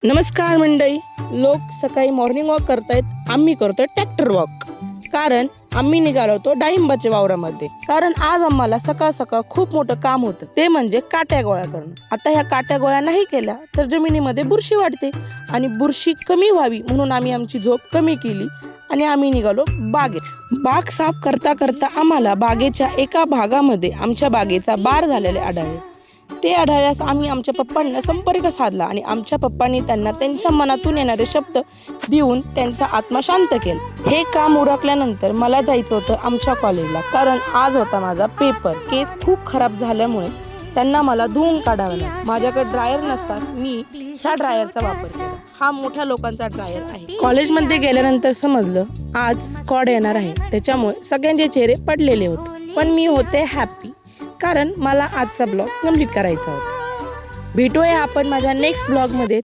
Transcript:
नमस्कार मंडळी. लोक सकाळी मॉर्निंग वॉक करतायत, आम्ही करतोय ट्रॅक्टर वॉक. कारण आम्ही निघालो होतो डाळिंबाच्या वावरामध्ये. कारण आज आम्हाला सकाळ सकाळ खूप मोठं काम होतं, ते म्हणजे काट्या गोळा करणं. आता ह्या काट्या गोळा नाही केल्या तर जमिनीमध्ये बुरशी वाढते आणि बुरशी कमी व्हावी म्हणून आम्ही आमची झोप कमी केली आणि आम्ही निघालो बागेत. बाग साफ करता करता आम्हाला बागेच्या एका भागामध्ये आमच्या बागेचा बार झालेले आढळले. ते आढळल्यास आम्ही आमच्या पप्पांना संपर्क साधला आणि आमच्या पप्पांनी त्यांना त्यांच्या मनातून येणारे शब्द देऊन त्यांचा आत्मा शांत केला. हे काम उरकल्यानंतर मला जायचं होतं आमच्या कॉलेजला, कारण आज होता माझा पेपर. केस खूप खराब झाल्यामुळे त्यांना मला धुवून काढावं लागलं. माझ्याकडे ड्रायर नसताच मी ह्या ड्रायरचा वापर केला. हा मोठ्या लोकांचा ड्रायर आहे. कॉलेजमध्ये गेल्यानंतर समजलं आज स्क्वॉड येणार आहे, त्याच्यामुळे सगळ्यांचे चेहरे पडलेले होते. पण मी होते हॅपी, कारण मला आजचा ब्लॉग कंप्लीट करायचा होता. भेटूया आपण माझ्या नेक्स्ट ब्लॉगमध्ये.